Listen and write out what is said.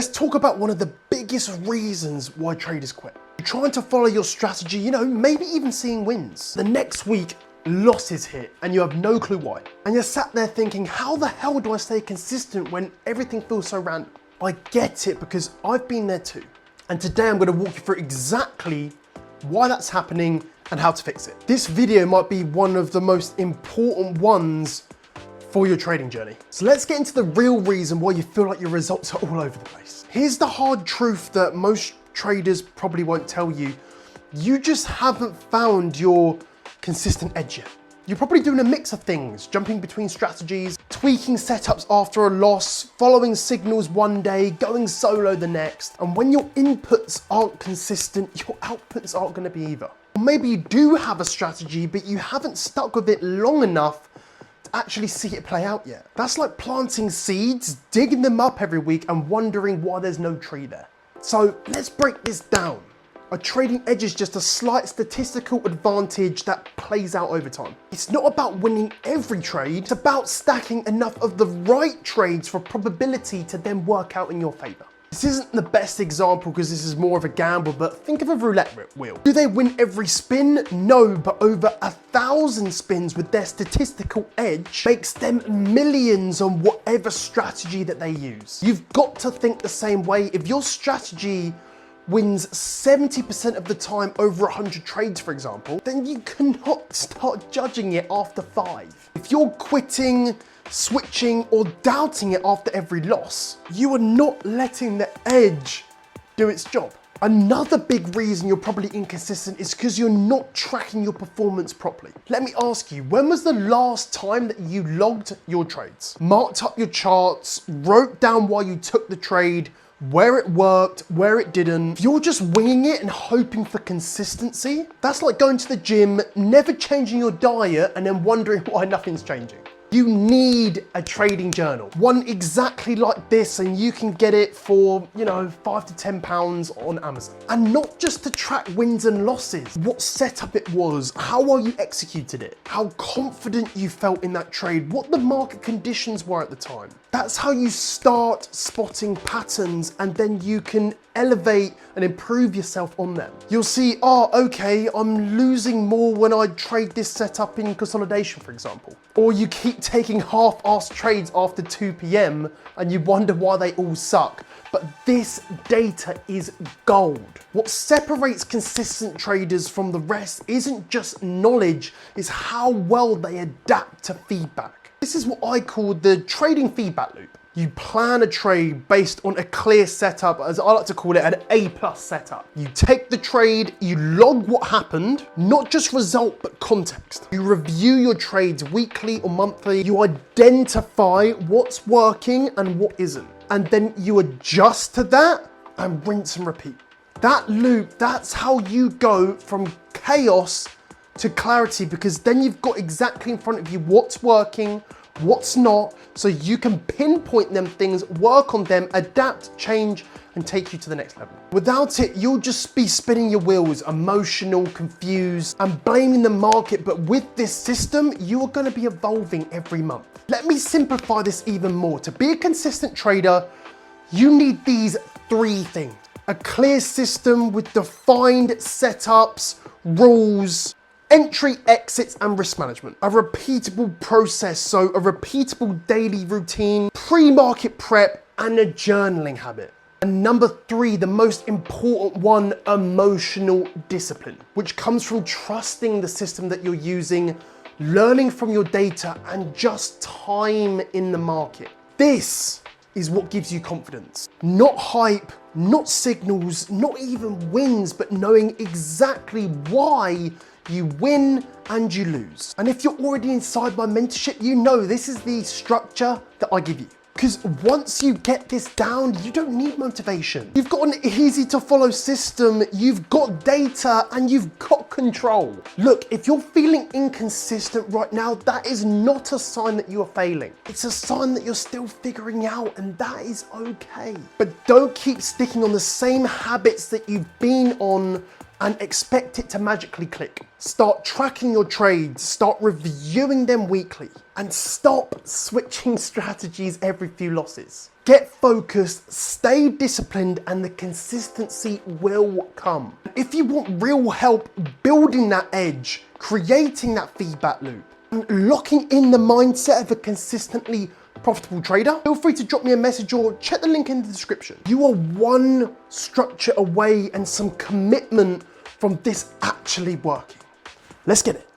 Let's talk about one of the biggest reasons why traders quit. You're trying to follow your strategy, maybe even seeing wins. The next week, losses hit and you have no clue why. And you're sat there thinking, how the hell do I stay consistent when everything feels so random? I get it because I've been there too. And today I'm going to walk you through exactly why that's happening and how to fix it. This video might be one of the most important ones for your trading journey. So let's get into the real reason why you feel like your results are all over the place. Here's the hard truth that most traders probably won't tell you. You just haven't found your consistent edge yet. You're probably doing a mix of things, jumping between strategies, tweaking setups after a loss, following signals one day, going solo the next. And when your inputs aren't consistent, your outputs aren't going to be either. Or maybe you do have a strategy, but you haven't stuck with it long enough to actually see it play out yet. That's like planting seeds, digging them up every week and wondering why there's no tree there. So let's break this down. A trading edge is just a slight statistical advantage that plays out over time. It's not about winning every trade, it's about stacking enough of the right trades for probability to then work out in your favor. This isn't the best example because this is more of a gamble, but think of a roulette wheel. Do they win every spin? No, but over 1,000 spins with their statistical edge makes them millions on whatever strategy that they use. You've got to think the same way. If your strategy wins 70% of the time over 100 trades, for example, then you cannot start judging it after 5. If you're quitting, switching, or doubting it after every loss, you are not letting the edge do its job. Another big reason you're probably inconsistent is because you're not tracking your performance properly. Let me ask you, when was the last time that you logged your trades, marked up your charts, wrote down why you took the trade, where it worked, where it didn't? If you're just winging it and hoping for consistency, that's like going to the gym, never changing your diet, and then wondering why nothing's changing. You need a trading journal, one exactly like this, and you can get it for, £5 to £10 on Amazon. And not just to track wins and losses, what setup it was, how well you executed it, how confident you felt in that trade, what the market conditions were at the time. That's how you start spotting patterns, and then you can elevate and improve yourself on them. You'll see, okay, I'm losing more when I trade this setup in consolidation, for example. Or you keep taking half-assed trades after 2 p.m. and you wonder why they all suck. But this data is gold. What separates consistent traders from the rest isn't just knowledge, it's how well they adapt to feedback. This is what I call the trading feedback loop. You plan a trade based on a clear setup, as I like to call it, an A+ setup. You take the trade, you log what happened, not just result, but context. You review your trades weekly or monthly. You identify what's working and what isn't. And then you adjust to that and rinse and repeat. That loop, that's how you go from chaos to clarity, because then you've got exactly in front of you what's working, what's not, so you can pinpoint them things, work on them, adapt, change, and take you to the next level. Without it, you'll just be spinning your wheels, emotional, confused, and blaming the market. But with this system, you are going to be evolving every month. Let me simplify this even more. To be a consistent trader, you need these 3 things. A clear system with defined setups, rules, entry, exits, and risk management. A repeatable process, so a repeatable daily routine, pre-market prep, and a journaling habit. And number 3, the most important one, emotional discipline, which comes from trusting the system that you're using, learning from your data, and just time in the market. This is what gives you confidence. Not hype, not signals, not even wins, but knowing exactly why you win and you lose. And if you're already inside my mentorship, you know this is the structure that I give you. Because once you get this down, you don't need motivation. You've got an easy to follow system, you've got data, and you've got control. Look, if you're feeling inconsistent right now, that is not a sign that you are failing. It's a sign that you're still figuring out, and that is okay. But don't keep sticking on the same habits that you've been on and expect it to magically click. Start tracking your trades, start reviewing them weekly, and stop switching strategies every few losses. Get focused, stay disciplined, and the consistency will come. If you want real help building that edge, creating that feedback loop, and locking in the mindset of a consistently profitable trader, feel free to drop me a message or check the link in the description. You are one structure away and some commitment from this actually working. Let's get it.